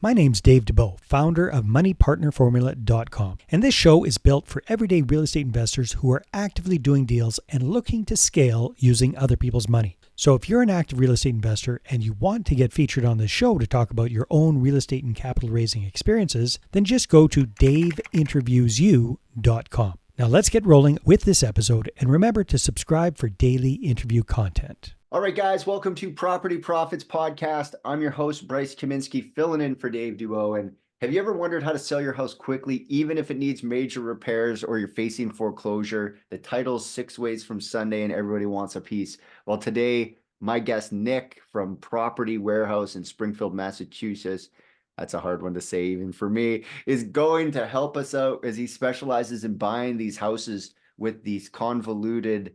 My name's Dave DeBow, founder of MoneyPartnerFormula.com, and this show is built for everyday real estate investors who are actively doing deals and looking to scale using other people's money. So if you're an active real estate investor and you want to get featured on this show to talk about your own real estate and capital raising experiences, then just go to daveinterviewsyou.com. Now let's get rolling with this episode, and remember to subscribe for daily interview content. All right, guys, welcome to Property Profits Podcast. I'm your host, Bryce Kaminski, filling in for Dave Duo. And have you ever wondered how to sell your house quickly, even if it needs major repairs or you're facing foreclosure? The title's 6 Ways from Sunday and everybody wants a piece. Well, today, my guest, Nick from Property Warehouse in Springfield, Massachusetts, that's a hard one to say even for me, is going to help us out as he specializes in buying these houses with these convoluted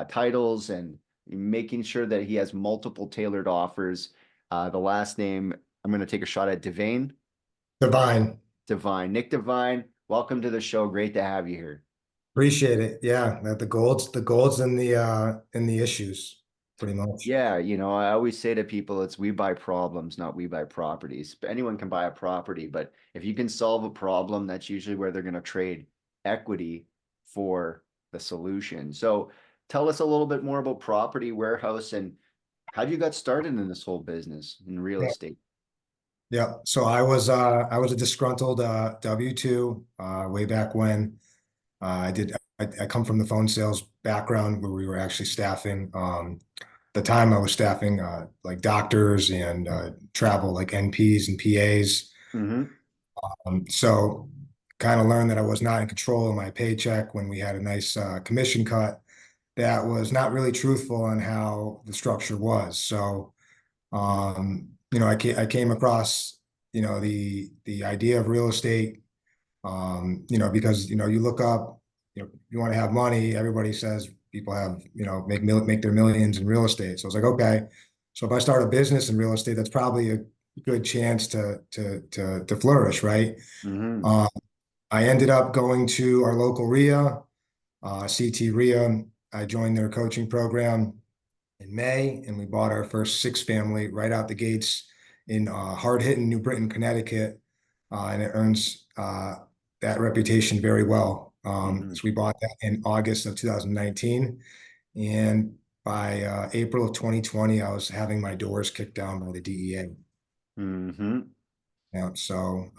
titles and making sure that he has multiple tailored offers. The last name, I'm going to take a shot at Devine. Devine. Nick Devine, welcome to the show. Great to have you here. Appreciate it. Yeah, the gold's in the issues, pretty much. Yeah, you know, I always say to people, it's we buy problems, not we buy properties. But anyone can buy a property, but if you can solve a problem, that's usually where they're going to trade equity for the solution. So tell us a little bit more about Property Warehouse and how you got started in this whole business in real estate. Yeah. So I was a disgruntled W-2 way back when. I come from the phone sales background where we were actually staffing. The time I was staffing like doctors and travel like NPs and PAs. So kind of learned that I was not in control of my paycheck when we had a nice commission cut that was not really truthful on how the structure was. So, I came across, the idea of real estate, because, you look up, you want to have money. Everybody says people have, make their millions in real estate. So I was like, okay, so if I start a business in real estate, that's probably a good chance to flourish, right? I ended up going to our local RIA, CT RIA. I joined their coaching program in May, and we bought our first 6-family right out the gates in hard-hitting New Britain, Connecticut, and it earns that reputation very well. So we bought that in August of 2019, and by April of 2020, I was having my doors kicked down by the DEA. Yeah, so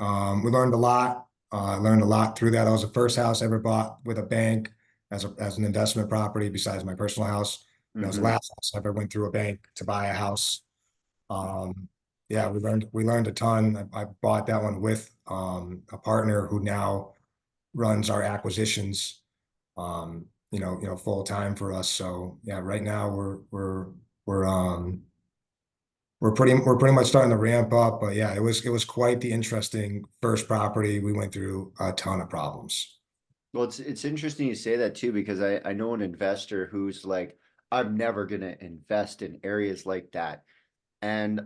we learned a lot. Learned a lot through that. That was the first house I ever bought with a bank as an investment property besides my personal house. That was the last house I ever went through a bank to buy a house. Yeah, we learned a ton. I bought that one with a partner who now runs our acquisitions, full time for us. So yeah, right now we're pretty much starting to ramp up. But yeah, it was quite the interesting first property. We went through a ton of problems. Well, it's interesting you say that too, because I know an investor who's like, I'm never going to invest in areas like that. And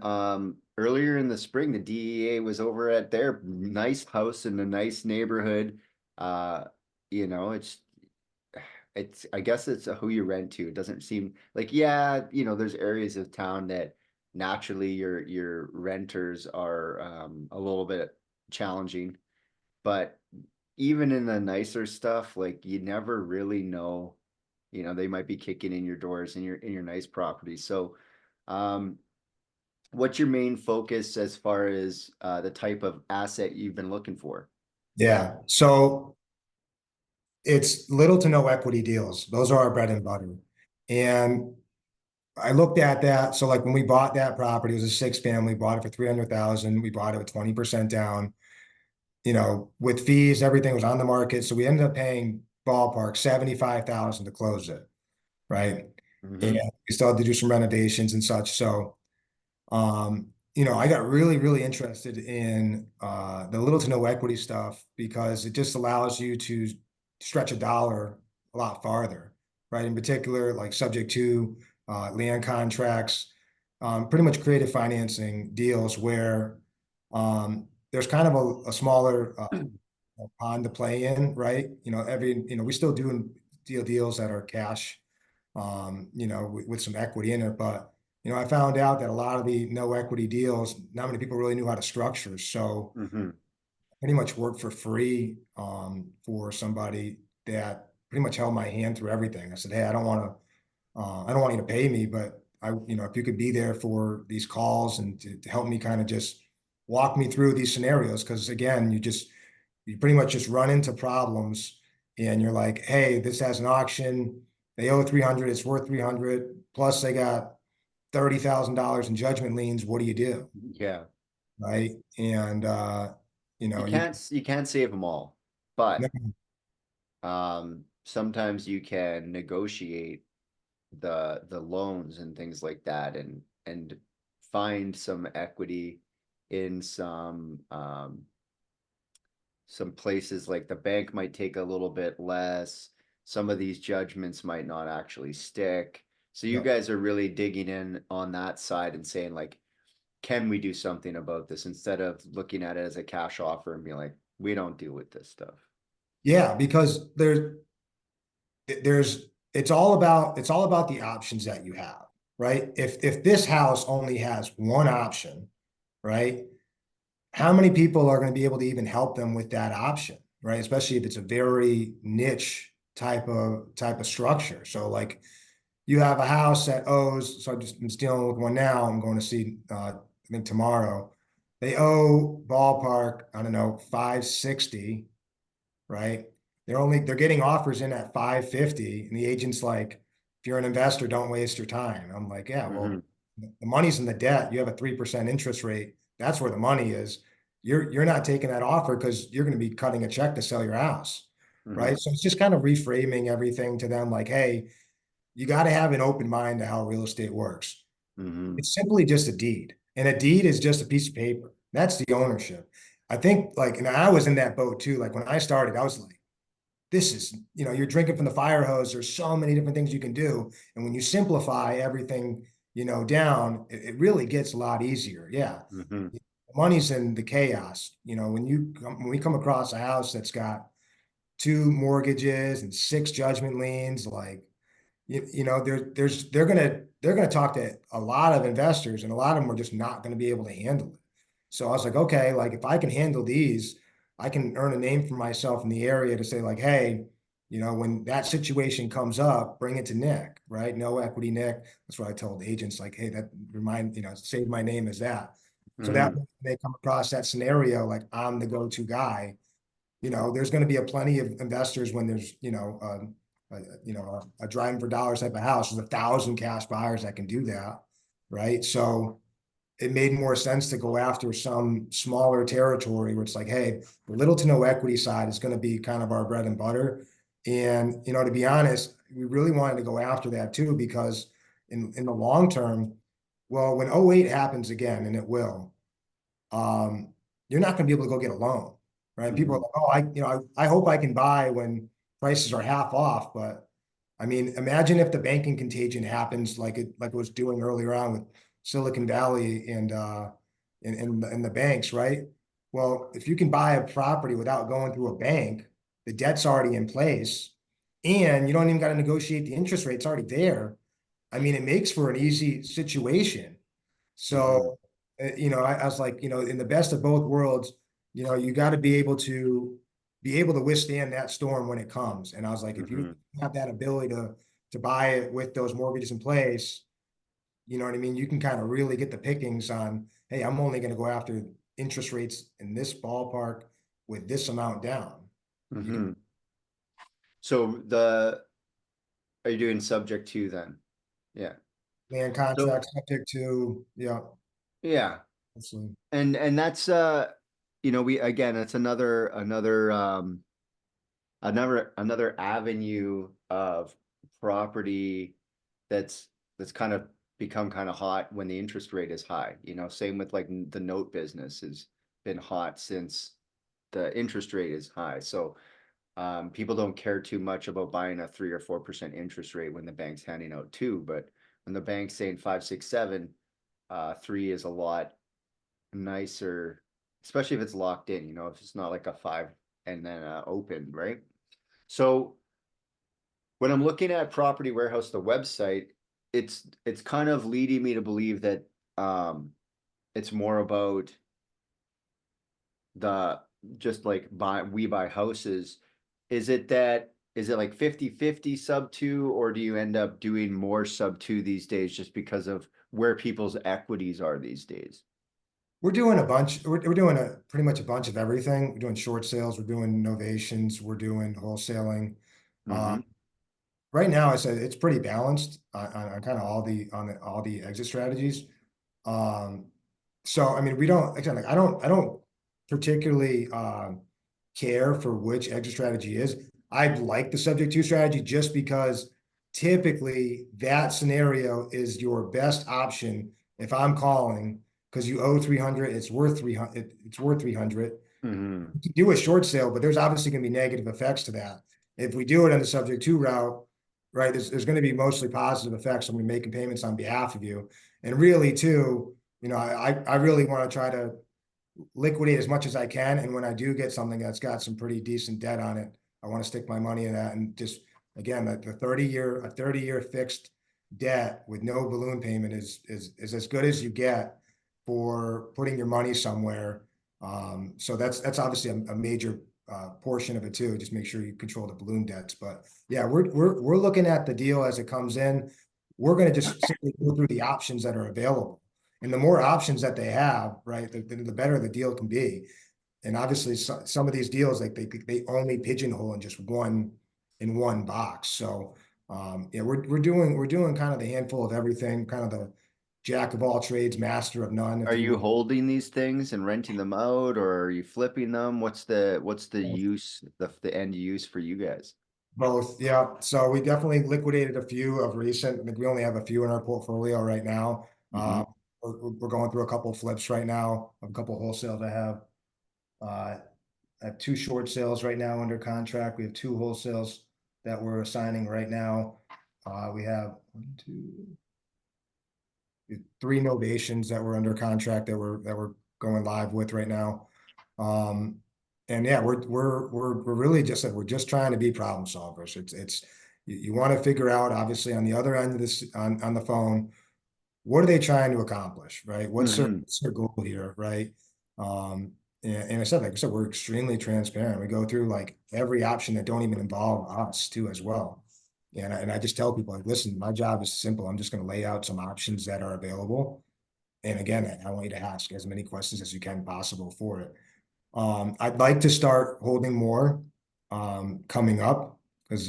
earlier in the spring, the DEA was over at their nice house in a nice neighborhood. It's I guess it's who you rent to. It doesn't seem like, there's areas of town that naturally your renters are a little bit challenging, but even in the nicer stuff, like you never really know, they might be kicking in your doors in your nice properties. So what's your main focus as far as the type of asset you've been looking for? Yeah, so it's little to no equity deals. Those are our bread and butter. And I looked at that. So like when we bought that property, it was a 6-family, bought it for $300,000. We bought it with 20% down. With fees, everything was on the market. So we ended up paying ballpark $75,000 to close it, right? And we still had to do some renovations and such. So, I got really, really interested in the little to no equity stuff because it just allows you to stretch a dollar a lot farther, right? In particular, like subject to land contracts, pretty much creative financing deals where there's kind of a smaller pond to play in, right? We still do deals that are cash, with some equity in it, but I found out that a lot of the no equity deals, not many people really knew how to structure. So Mm-hmm. pretty much worked for free for somebody that pretty much held my hand through everything. I said, hey, I don't want you to pay me, but if you could be there for these calls and to help me kind of just walk me through these scenarios. Cause again, you pretty much just run into problems and you're like, hey, this has an auction. They owe 300, it's worth 300. Plus they got $30,000 in judgment liens. What do you do? Yeah. Right. And, You you can't save them all, but sometimes you can negotiate the loans and things like that, and find some equity in some places. Like the bank might take a little bit less. Some of these judgments might not actually stick. So you know, guys are really digging in on that side and saying like, can we do something about this, instead of looking at it as a cash offer and being like, we don't deal with this stuff. yeah, because there's it's all about the options that you have, right? If this house only has one option, right? How many people are going to be able to even help them with that option, right? Especially if it's a very niche type of structure. So like you have a house that owes, so I'm just dealing with one now. I'm going to see I think tomorrow. They owe ballpark, I don't know, 560, right? They're getting offers in at 550, and the agent's like, if you're an investor, don't waste your time. I'm like, yeah, well, Mm-hmm. the money's in the debt. You have a 3% interest rate. That's where the money is. You're not taking that offer because you're going to be cutting a check to sell your house, Mm-hmm. right? So it's just kind of reframing everything to them like, hey, you got to have an open mind to how real estate works. Mm-hmm. It's simply just a deed, and a deed is just a piece of paper. That's the ownership. I think like, and I was in that boat too. Like when I started, I was like, this is, you're drinking from the fire hose. There's so many different things you can do. And when you simplify everything, down, it really gets a lot easier. Yeah. Mm-hmm. The money's in the chaos. When we come across a house that's got two mortgages and six judgment liens, like, they're gonna talk to a lot of investors, and a lot of them are just not going to be able to handle it. So I was like, okay, like if I can handle these, I can earn a name for myself in the area to say like, hey, when that situation comes up, bring it to Nick, right? No equity, Nick. That's what I told agents, like, hey, save my name as that. So that Mm-hmm. when they come across that scenario, like I'm the go-to guy. There's going to be a plenty of investors when there's, a driving for dollars type of house. There's 1,000 cash buyers that can do that, right? So it made more sense to go after some smaller territory where it's like, hey, the little to no equity side is going to be kind of our bread and butter. And, to be honest, we really wanted to go after that too, because in the long term, well, when '08 happens again, and it will, um, you're not going to be able to go get a loan, right? People are Mm-hmm. like, oh, I hope I can buy when prices are half off. But I mean, imagine if the banking contagion happens like it was doing earlier on with Silicon Valley and the banks, right? Well, if you can buy a property without going through a bank, the debt's already in place, and you don't even got to negotiate the interest rate; it's already there. I mean, it makes for an easy situation. Mm-hmm. So, I was like, in the best of both worlds, you got to be able to withstand that storm when it comes. And I was like, if you Mm-hmm. have that ability to buy it with those mortgages in place, you know what I mean? You can kind of really get the pickings on, hey, I'm only going to go after interest rates in this ballpark with this amount down. You can Mm-hmm. So the are you doing subject to then? Yeah. land So contracts subject to, yeah, yeah. absolutely. And that's we again, it's another avenue of property that's kind of become kind of hot when the interest rate is high. Same with like the note business has been hot since the interest rate is high. So people don't care too much about buying a 3 or 4% interest rate when the bank's handing out two, but when the bank's saying 5, 6, 7, three is a lot nicer, especially if it's locked in. If it's not like a five and then open, right? So when I'm looking at Property Warehouse, the website, it's kind of leading me to believe that it's more about the just like we buy houses. Is it like 50-50 sub two, or do you end up doing more sub two these days just because of where people's equities are these days? We're doing a bunch. We're doing pretty much a bunch of everything. We're doing short sales. We're doing novations. We're doing wholesaling. Mm-hmm. Right now, it's pretty balanced on kind of all the exit strategies. Um, so I mean, we don't again, like I don't particularly care for which exit strategy is. I like the subject to strategy just because typically that scenario is your best option if I'm calling because you owe 300, it's worth 300, it's worth 300. Mm-hmm. You can do a short sale, but there's obviously going to be negative effects to that. If we do it on the subject to route, right, there's going to be mostly positive effects. I'm going to be making payments on behalf of you. And really, too, I really want to try to liquidate as much as I can. And when I do get something that's got some pretty decent debt on it, I want to stick my money in that. And just again, a 30-year fixed debt with no balloon payment is as good as you get for putting your money somewhere. So that's obviously a major portion of it too. Just make sure you control the balloon debts. But yeah, we're looking at the deal as it comes in. We're going to just simply go through the options that are available. And the more options that they have, right, the better the deal can be. And obviously, some of these deals, like they only pigeonhole in one box. So yeah, we're doing kind of the handful of everything, kind of the jack of all trades, master of none, Are if you you will. holding these things and renting them out, or are you flipping them? What's the use, the end use for you guys? Both, yeah. So we definitely liquidated a few of recent. I think we only have a few in our portfolio right now. Mm-hmm. We're going through a couple of flips right now, a couple of wholesales I have. Uh, I have two short sales right now under contract. We have two wholesales that we're signing right now. We have one, two, three novations that we're under contract that we're going live with right now. And yeah, we're really we're just trying to be problem solvers. It's you want to figure out obviously on the other end of this on the phone, what are they trying to accomplish, right? Mm-hmm. What's their goal here, right? And I said, like I said, we're extremely transparent. We go through like every option that don't even involve us too as well. And I just tell people like, listen, my job is simple. I'm just going to lay out some options that are available. And again, I want you to ask as many questions as you can possible for it. I'd like to start holding more coming up because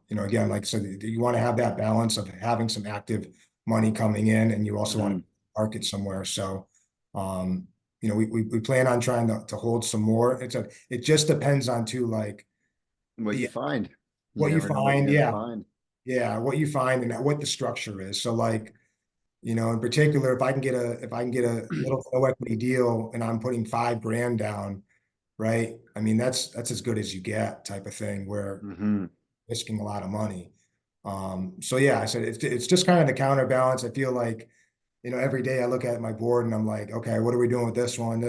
again, like I said, you want to have that balance of having some active money coming in, and you also want Mm-hmm. to park it somewhere. So, um, we plan on trying to hold some more. It just depends on too, like What you yeah, find. You what you never know what you're find, gonna yeah, find. yeah, what you find and what the structure is. So like in particular, if I can get a little no equity deal and I'm putting 5 grand down, right? I mean, that's as good as you get type of thing where Mm-hmm. risking a lot of money. So yeah, I said it's just kind of the counterbalance. I feel like, every day I look at my board and I'm like, okay, what are we doing with this one,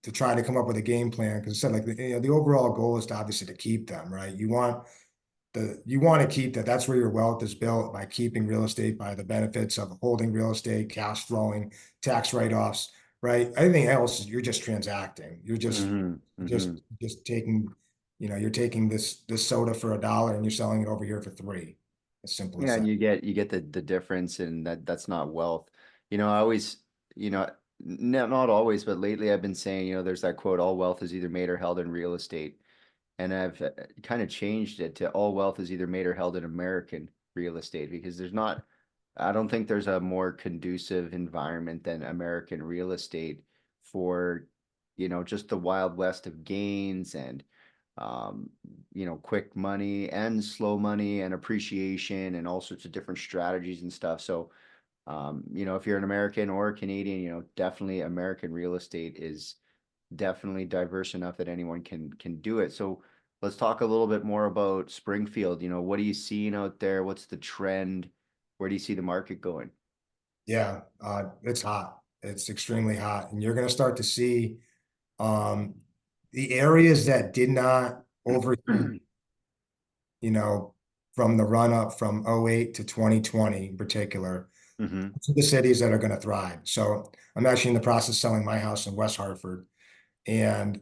to try to come up with a game plan. Because I said like the overall goal is to obviously to keep them, right? You want to keep that. That's where your wealth is built by keeping real estate, by the benefits of holding real estate, cash flowing, tax write-offs, right? Anything else, you're just transacting. You're just Mm-hmm. just Mm-hmm. just taking, you're taking this soda for $1 and you're selling it over here for 3. As simple as Yeah, and that. you get the difference, and that's not wealth. I always, not always, but lately I've been saying, there's that quote, all wealth is either made or held in real estate. And I've kind of changed it to all wealth is either made or held in American real estate, because I don't think there's a more conducive environment than American real estate for, just the wild west of gains and, um, quick money and slow money and appreciation and all sorts of different strategies and stuff. So, if you're an American or a Canadian, definitely American real estate is definitely diverse enough that anyone can do it. So let's talk a little bit more about Springfield. What are you seeing out there? What's the trend? Where do you see the market going? Yeah, it's hot. It's extremely hot, and you're going to start to see um, the areas that did not overheat, you know, from the run up from '08 to 2020 in particular Mm-hmm. to the cities that are going to thrive. So I'm actually in the process of selling my house in West Hartford, and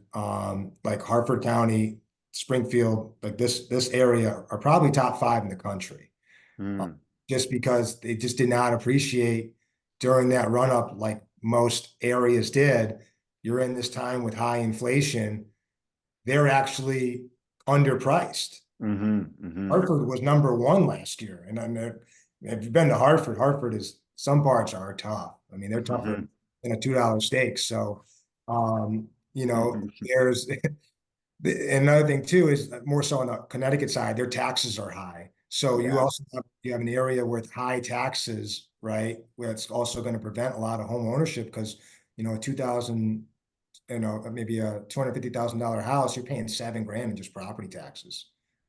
like Hartford County, Springfield, like this area are probably top 5 in the country, Mm. just because they just did not appreciate during that run up like most areas did. You're in this time with high inflation. They're actually underpriced. Mm-hmm. Mm-hmm. Hartford was #1 last year. And if you've been to Hartford, Hartford is, some parts are tough. I mean, they're tougher Mm-hmm. than a $2 steak. So, Mm-hmm. there's another thing too is more so on the Connecticut side, their taxes are high. So you Yeah. also you have an area with high taxes, right? Where it's also going to prevent a lot of home ownership because, a 2000, maybe a $250,000 house, you're paying 7 grand in just property taxes.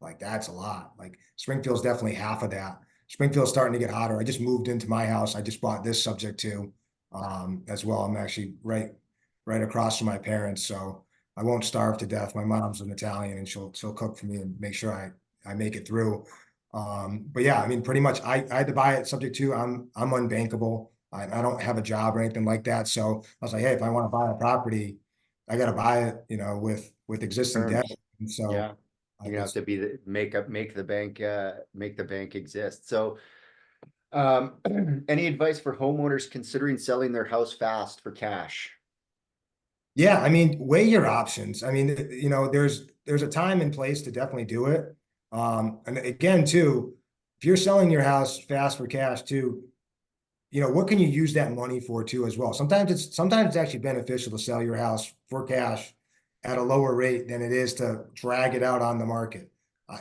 Like that's a lot. Like Springfield's definitely half of that. Springfield's starting to get hotter. I just moved into my house. I just bought this subject to as well. I'm actually right across from my parents, so I won't starve to death. My mom's an Italian and she'll cook for me and make sure I make it through. But yeah, I mean, pretty much I had to buy it subject to, I'm unbankable. I don't have a job or anything like that. So I was like, hey, if I want to buy a property, I got to buy it, with existing debt. Terms. And so Yeah. You're gonna have it's, to be the make the bank exist. So any advice for homeowners considering selling their house fast for cash? yeah, I mean, weigh your options. I mean, there's a time and place to definitely do it. And again, too, if you're selling your house fast for cash too, what can you use that money for too as well? Sometimes it's actually beneficial to sell your house for cash at a lower rate than it is to drag it out on the market.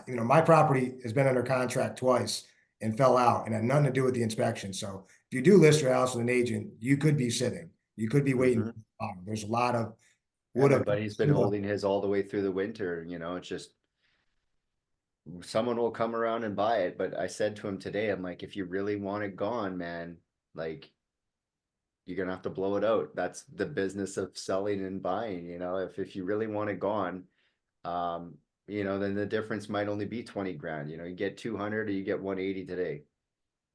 My property has been under contract twice and fell out and had nothing to do with the inspection. So if you do list your house with an agent, you could be sitting, you could be waiting. Hmm. There's a lot of Yeah, would my have. buddy's been holding his all the way through the winter. It's just someone will come around and buy it. But I said to him today, I'm like, if you really want it gone, man, like you're gonna have to blow it out. That's the business of selling and buying, if you really want it gone, um, then the difference might only be 20 grand. You get 200 or you get 180 today.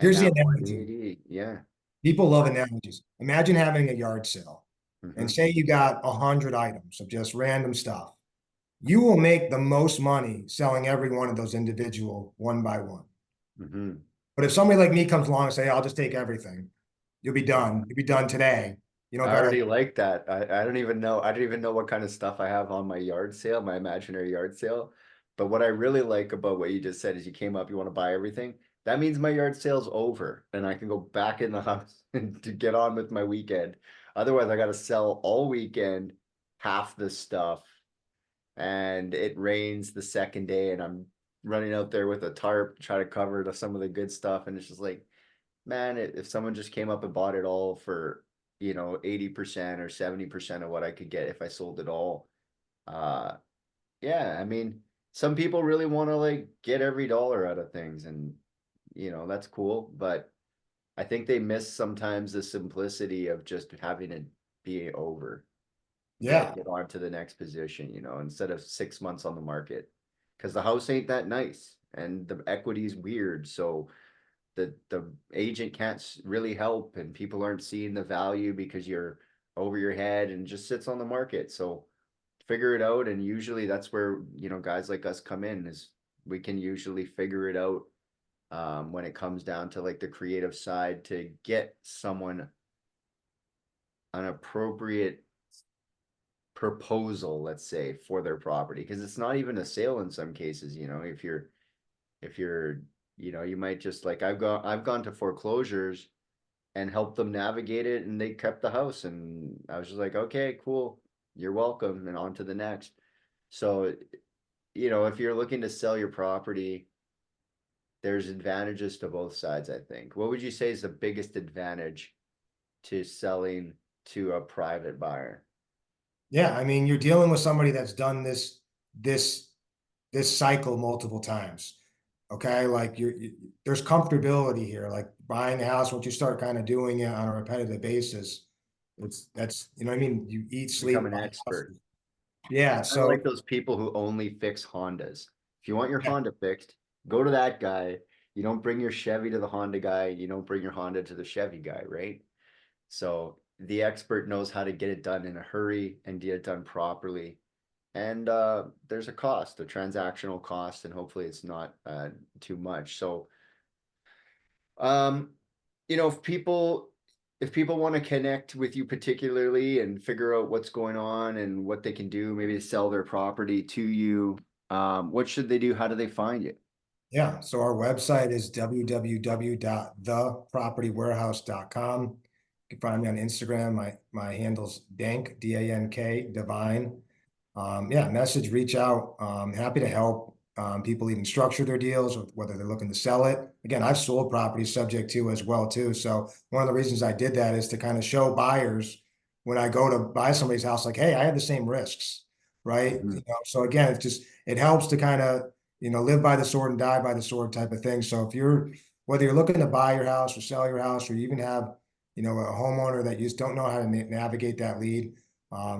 And Here's the that analogy. 180, yeah. People love analogies. Imagine having a yard sale and Hmm. say you got 100 items of just random stuff. You will make the most money selling every one of those individual one by one. Hmm. But if somebody like me comes along and say, I'll just take everything, you'll be done. You'll be done today. You don't I gotta. already like that. I don't even know. I don't even know what kind of stuff I have on my yard sale, my imaginary yard sale. But what I really like about what you just said is you came up, you want to buy everything. That means my yard sale's over and I can go back in the house and to get on with my weekend. Otherwise, I got to sell all weekend, half the stuff, and it rains the second day, and I'm running out there with a tarp to try to cover some of the good stuff. And it's just like, man, if someone just came up and bought it all for 80% or 70% of what I could get if I sold it all. uh yeah, I mean, some people really want to like get every dollar out of things, and that's cool, but I think they miss sometimes the simplicity of just having it be over. Yeah. Get on to the next position, instead of 6 months on the market, because the house ain't that nice and the equity is weird. So the agent can't really help, and people aren't seeing the value because you're over your head and just sits on the market. So figure it out, and usually that's where guys like us come in, is we can usually figure it out, when it comes down to like the creative side, to get someone an appropriate proposal, let's say, for their property, because it's not even a sale in some cases. If you're you might just, like, I've gone to foreclosures and helped them navigate it, and they kept the house, and I was just like, okay, cool, you're welcome, and on to the next. So if you're looking to sell your property, there's advantages to both sides, I think. What would you say is the biggest advantage to selling to a private buyer? Yeah. I mean, you're dealing with somebody that's done this, this cycle multiple times. Okay. Like there's comfortability here. Like buying a house, once you start kind of doing it on a repetitive basis, that's, what I mean? You eat, Become sleep, an buy expert. houses. Yeah. Kind of So like those people who only fix Hondas. If you want your yeah, Honda fixed, Go to that guy. You don't bring your Chevy to the Honda guy. You don't bring your Honda to the Chevy guy, right? So the expert knows how to get it done in a hurry and get it done properly. And there's a cost, a transactional cost, and hopefully it's not too much. So, um, if people want to connect with you particularly and figure out what's going on and what they can do, maybe to sell their property to you, what should they do? How do they find you? Yeah, so our website is www.thepropertywarehouse.com. You can find me on Instagram. My handle's Dank, D-A-N-K, Devine. Yeah, message, reach out. Happy to help people even structure their deals, whether they're looking to sell it. Again, I've sold properties subject to as well too. So one of the reasons I did that is to kind of show buyers when I go to buy somebody's house, like, hey, I have the same risks, right? Mhm. So again, it helps to kind of live by the sword and die by the sword type of thing. So whether you're looking to buy your house or sell your house, or you even have, a homeowner that you just don't know how to navigate that lead,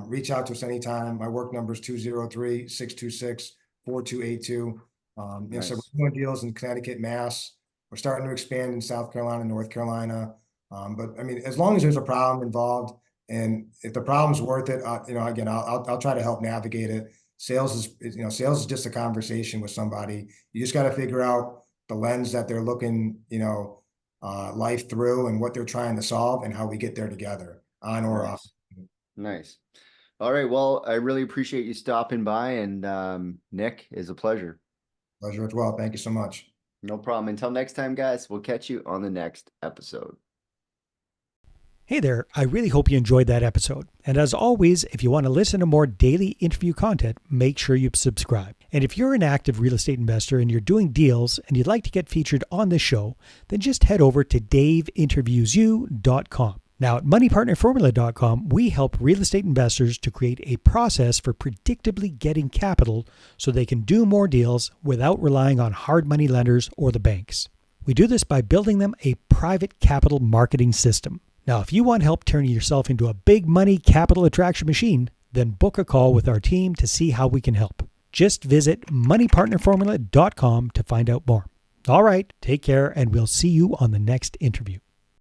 reach out to us anytime. My work number is 203-626-4282. So Nice. we're doing deals in Connecticut, Mass. We're starting to expand in South Carolina, North Carolina. But I mean, as long as there's a problem involved, and if the problem's worth it, again, I'll try to help navigate it. Sales is just a conversation with somebody. You just got to figure out the lens that they're looking, life through, and what they're trying to solve, and how we get there together, on or off. Nice. Nice. All right. Well, I really appreciate you stopping by, and Nick, is a pleasure. Pleasure as well. Thank you so much. No problem. Until next time, guys, we'll catch you on the next episode. Hey there, I really hope you enjoyed that episode. And as always, if you want to listen to more daily interview content, make sure you subscribe. And if you're an active real estate investor and you're doing deals and you'd like to get featured on this show, then just head over to daveinterviewyou.com. Now at moneypartnerformula.com, we help real estate investors to create a process for predictably getting capital so they can do more deals without relying on hard money lenders or the banks. We do this by building them a private capital marketing system. Now, if you want help turning yourself into a big money capital attraction machine, then book a call with our team to see how we can help. Just visit moneypartnerformula.com to find out more. All right, take care, and we'll see you on the next interview.